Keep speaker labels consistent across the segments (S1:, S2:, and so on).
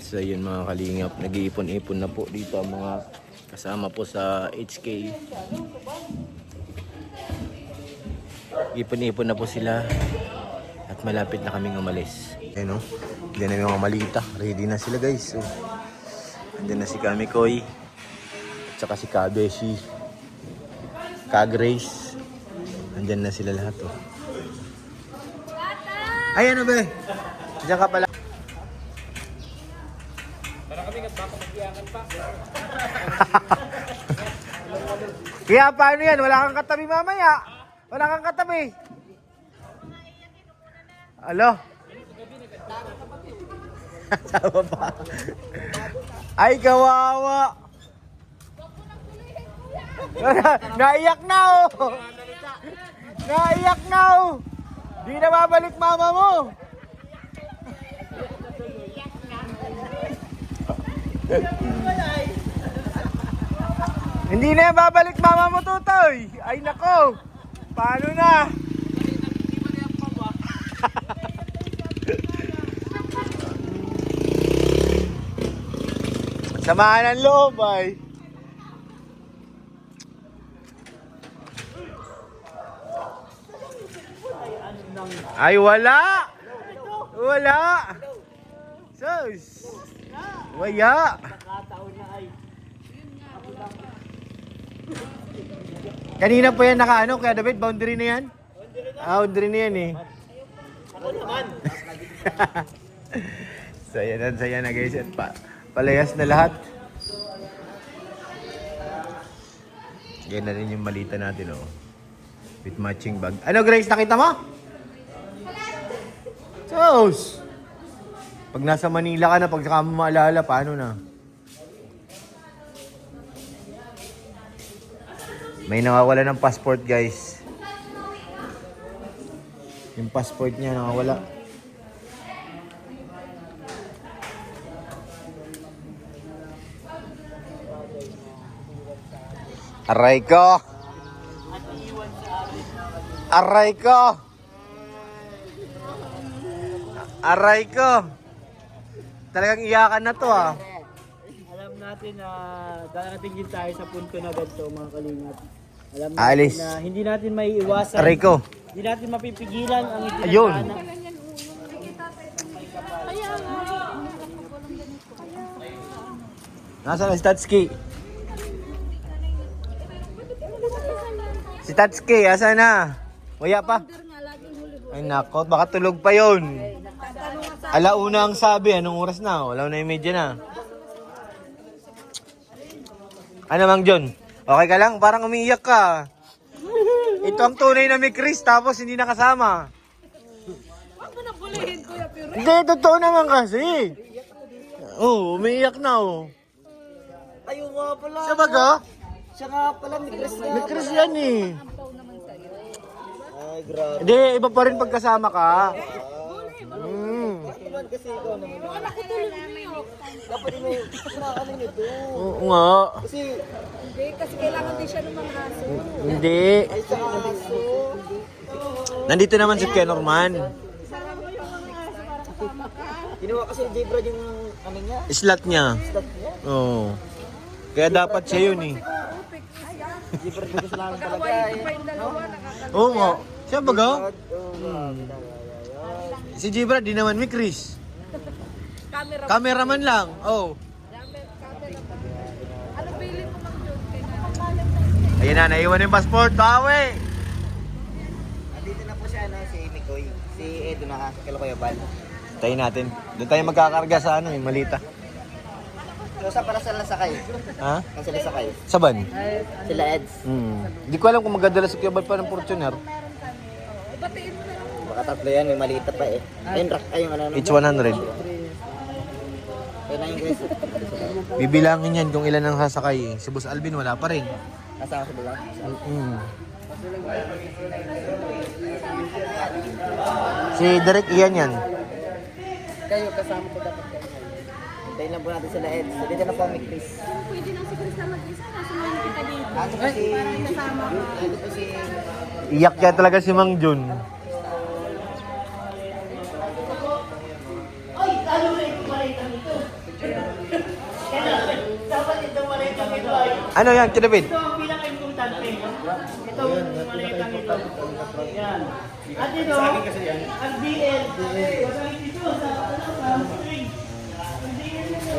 S1: So yun mga kalingap, nag-iipon-ipon na po dito ang mga kasama po sa HK. Ipon-ipon na po sila at malapit na kaming umalis. Ayan o, diyan na yung mga malita. Ready na sila guys. So, andyan na si Kamikoy at saka si Kabeshi, Kagrace. Andyan na sila lahat o. Ay ano ba? Diyan ka pala. Para kami baka pa. Kaya paano yan? Wala kang katabi mamaya. Wala kang katabi. Alo? Sama pa. Ay, kawawa. Naiyak na oh. Naiyak na oh. Di na babalik mama mo. Hindi na babalik mama mo, Tutoy. Ay nako. Paano na? Samahan ng loob ay. Ay wala. Wala. Sus. Waya. Kanina po yan nakaano, kaya David, boundary na yan? Boundary na yan eh. Ako naman. Saya na guys, at palayas na lahat. Yan na rin yung malita natin oh. With matching bag. Ano Grace, nakita mo? Sos! Pag nasa Manila ka na, pag saka mo maalala, paano na? May nawawala ng passport guys. Yung passport niya nawawala. Aray ko! Aray ko! Aray ko! Talagang iyakan na to ah.
S2: Alam natin na darating din tayo sa punto na ganito mga kalingap. Alam natin
S1: Alis.
S2: na hindi natin maiiwasan.
S1: Aray ko!
S2: Hindi natin mapipigilan ang
S1: Ayun. Nasaan si Tatsuki? Si Tatsuki, asa na? Waya pa? Ay nako, baka tulog pa yon. Alauna ang sabi, anong oras na? Wala na yung medya na. Ano Mang John? Okay ka lang? Parang umiiyak ka. Ito ang tunay na may Chris tapos hindi nakasama.
S3: Huwag mo na bulihin, Kuya Piro.
S1: Hindi, totoo naman kasi. Oh, umiiyak na oh.
S2: Ayaw nga pala.
S1: Siya ba ka?
S2: Siya nga pala, may Chris nga.
S1: May Chris yan eh.
S2: Ay, grabe.
S1: Hindi, iba pa rin pagkasama ka.
S2: Naman kasi ikaw naman.
S3: Yung anak ko tulog umiyak.
S2: Dapat may kinakanin nito.
S1: Oo nga.
S2: Kasi,
S3: Hindi, kasi kailangan din siya ng mga aso.
S1: Hindi.
S2: ay sa aso.
S1: Nandito naman si Ken Norman.
S3: Sama mo yung mga aso para kasama ka.
S2: Ginawa kasi ni J-Brad yung ano niya.
S1: Slot niya.
S2: Stat niya.
S1: Oo. Kaya dapat siya yun eh.
S2: J-Brad yung kasalanan talaga.
S3: Pag-awayin ko pa yung dalawa, nakakatawa.
S1: Oo nga. Siya ba ka?
S2: Oh,
S1: Si Gibra, di naman may Chris.
S3: Camera.
S1: Cameraman lang. Oh.
S3: Camera pa. Ano bilhin mo Mang John? Kay
S1: Ayun na, naiwan yung passport. Bawi!
S2: Andito na po siya, no, si Mikoy. Si Edo na kila Kuya Bal.
S1: Tayo natin. Doon tayo magkakarga sa ano, yung malita.
S2: So, saan pala sila sakay?
S1: Ha?
S2: Saan sila sakay?
S1: Saban?
S2: Sila Eds.
S1: Hindi ko alam kung magdadala si Kiyabal pa ng Fortuner.
S3: Batiin mo na lang.
S2: Baka tatlo yan, may maliit pa eh. Ayun, yung ano.
S1: Each 100.
S2: Ayun na yung guys.
S1: Bibilangin yan kung ilan ang sasakay. Si Boss Alvin wala pa rin.
S2: Kasama sa baba.
S1: Si Derek Ian yan.
S2: Kayo, kasama ko dapat kayo. Hintayin lang po natin sila Eds. So, dito na po may Chris.
S3: Pwede na si Chris na mag-isa. Kasamahan kita dito.
S2: Ano po si... Ano po si...
S1: Iyak kaya talaga si Mang Jun. Ano yan, kinapit?
S2: Ito ang pinaka-importante. Ito ang maliitang ito. Yan. At ito, ang DL. Magaling ito sa string. Ang DL nito.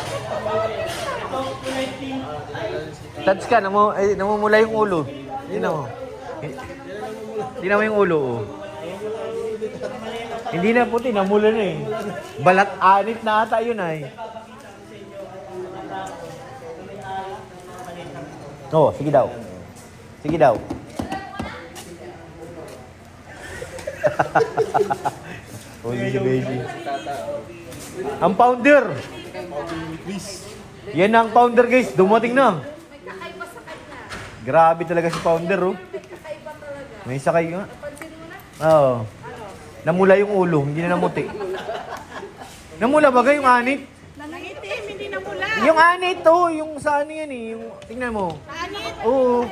S2: Ito, connecting.
S1: Touch ka, namumula yung ulo. Tingnan mo. Tingnan mo yung ulo. Oh. Hindi na puti, namula na eh. Balat anit na ata yun ay. Oo, sige daw. Sige daw. Holy baby. Ang founder. Yan ang founder guys, dumating na.
S3: May kakaiba sa kanya.
S1: Grabe talaga si founder oh.
S3: May kakaiba talaga.
S1: May sakay nga.
S3: Pansin mo na?
S1: Oo. Namula yung ulo, hindi na namuti. Namula ba yung anit?
S3: Nanangitim, hindi na mula.
S1: Yung anit to, yung sa ano yan eh. Yung, tingnan mo.
S3: Anit.
S1: Oo.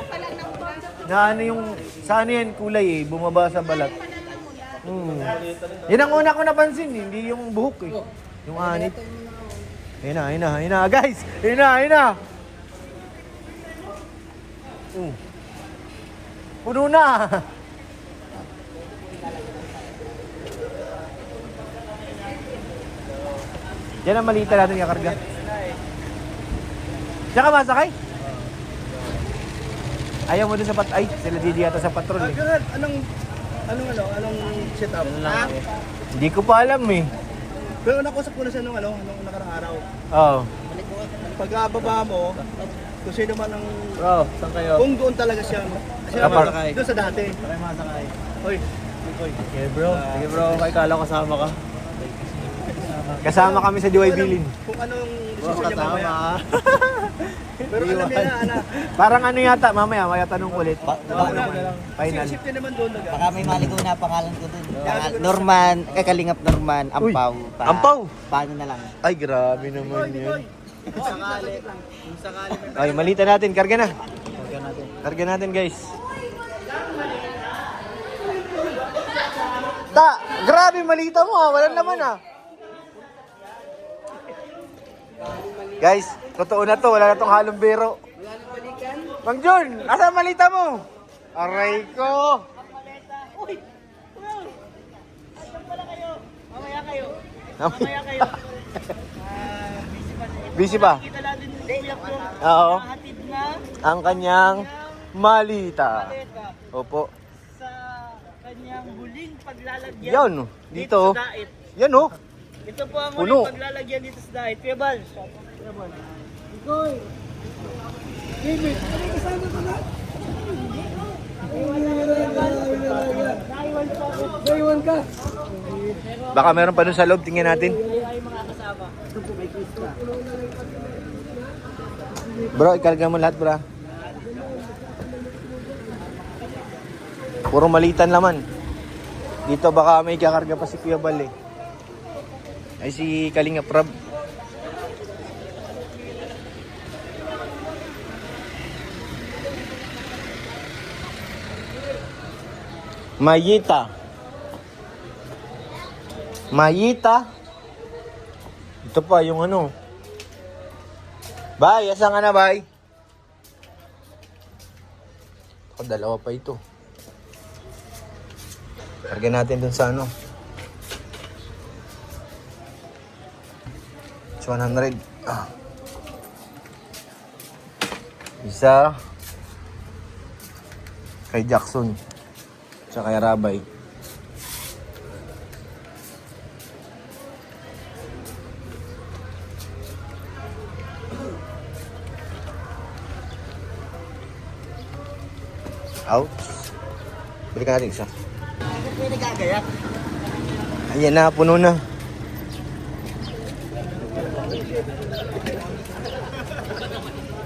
S3: Palang ng banda.
S1: Na ano yung, sa ano yan kulay eh. Bumaba sa balat. Yan ang una ko napansin eh. Hindi yung buhok eh. Yung anit. Ayun na, ayun na, ayun na. Guys! Ayun na, ayun na. Puno na. Yan ang malita natin kakarga. Tsaka masakay? Ayaw mo dun sa ay, sila Didi yata sa patrol eh.
S4: Anong setup?
S1: Hindi ko pa alam eh.
S4: Pero nakusap ko na siya nung nakarang araw.
S1: Oo.
S4: Pagkababa mo, kung sino man ang...
S2: Bro, saan kayo?
S4: Kung doon talaga siya.
S1: Kapar-
S4: Doon sa dati.
S2: Pakay masakay.
S4: Hoy,
S2: Okay bro. Sige bro, may kala kasama ka.
S1: Kasama kami sa DY Bilin.
S4: kung anong
S2: Bro,
S4: decision niya mamaya.
S2: kasama.
S4: Pero alam niya na, ana.
S1: Parang ano yata, mamaya tanong ulit. Final.
S4: Isip niya naman doon na
S5: Baka may maligaw na pangalan ko dun. Norman, Kalingap Norman, Ampaw.
S1: Ampaw?
S5: Paano na lang?
S1: Ay, grabe naman yun.
S2: Kung sakali.
S1: Ay, malita natin. Karga na.
S2: Huwag natin.
S1: Karga natin, guys. Ta, grabe malita mo ha. Walang laman ha. Guys, totoo na to. Wala na tong halong biro. Mang Jun, asa malita mo? Aray ko.
S2: Mamaya kayo.
S1: Busy pa?
S2: Kita natin yung kuya ko.
S1: Oo.
S2: Hatid na
S1: Ang kanyang malita.
S2: maleta
S1: Opo.
S2: sa kanyang huling paglalagyan.
S1: Yan, dito.
S2: Sa dait.
S1: Yan oh.
S2: Ito po ang
S1: Puno.
S2: huling paglalagyan dito sa dait. Kuya Bal. Kuya Bal. Ikoy. David, ano kasama ko na? Naiwan ka.
S1: Baka meron pa dun sa loob. Tingnan natin.
S2: Ay mga kasama. Ito po may quiz ka.
S1: Bro, ikarga mo lahat, bro. Puro malitan laman. Dito baka may kakarga pa si Kuya Bal eh. Ay si Kalinga Prab. Mayita. Mayita. Ito pa yung ano. Bay, asan ka na, bay? Ako, dalawa pa ito. Karga natin dun sa ano. It's 100. Ah. Isa. Kay Jackson. Tsaka kay Rabay. Out. Balikan natin isa.
S5: May nagagayak.
S1: Ayan na, puno na.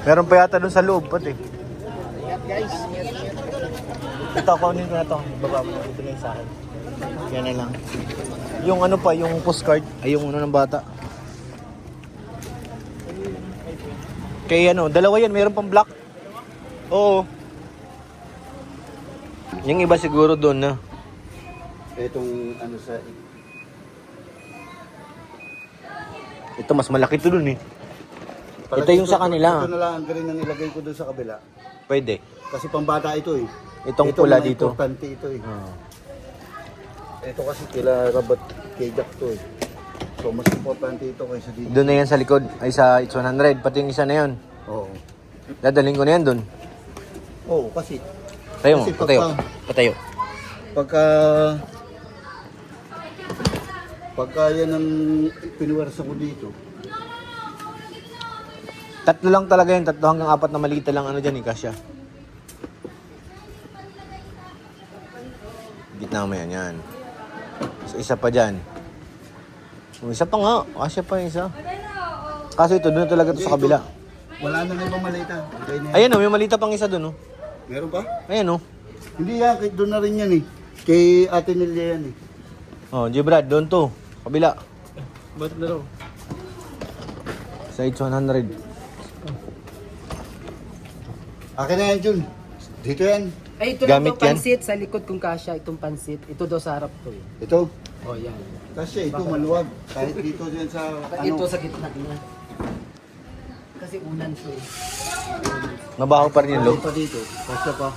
S1: Meron pa yata doon sa loob pati.
S5: Guys,
S1: Ito, kaunin ko na to. Baba mo, ito na yung sa akin. Yan na lang. Yung ano pa, yung postcard. Ay, yung ano ng bata. Kaya ano, dalawa yan. Meron pang black. Oo. Yung iba siguro doon na.
S4: Itong ano sa...
S1: Ito mas malaki to dun eh. Ito yung sa kanila.
S4: Ito na lang ang galing nang ilagay ko doon sa kabila.
S1: Pwede.
S4: Kasi pambata ito eh.
S1: Itong
S4: Ito
S1: pula
S4: mga
S1: dito.
S4: importante ito eh.
S1: Oh.
S4: Ito kasi kila Rabat kay Jack to eh. So mas importante ito kaysa dito.
S1: Doon na yan sa likod. Ay sa H100. Pati yung isa na yun.
S4: Oo.
S1: Dadalhin ko na yan doon.
S4: Oo, kasi
S1: Patayo mo.
S4: Kasi
S1: Patayo.
S4: pagka-
S1: Patayo.
S4: pagka yan ang pinuwersa ko dito.
S1: Tatlo lang talaga yan. 3 hanggang 4 na malita lang ano dyan eh. Kasya. Gitna mo yan. Yan. So, isa pa dyan. Yung isa pa nga. Kasya pa yung isa. Kaso ito, doon na talaga ito sa kabila.
S4: Wala nang ibang malita. Okay na yan.
S1: Ayan o, may malita pang isa doon o.
S4: Meron pa?
S1: Ayan o.
S4: Hindi yan, doon na rin yan eh. Kay Ate Nelia yan eh.
S1: Oh, Gibrad, doon to. Kabila.
S2: Ba't na raw?
S1: Sa H100.
S4: Akin na yan, Jun. Dito yan.
S2: Ay, ito lang
S1: Gamit
S2: to,
S1: yan?
S2: pansit. Sa likod kong kasya, itong pansit. Ito daw sa harap to eh.
S4: Ito.
S2: Oh, yan.
S4: Kasi ito maluwag. Kahit dito dyan sa
S2: Ito sa gitna niya. Kasi unan to eh.
S1: Mabaho pa rin yung loob.
S4: Ito dito. Kasi pa.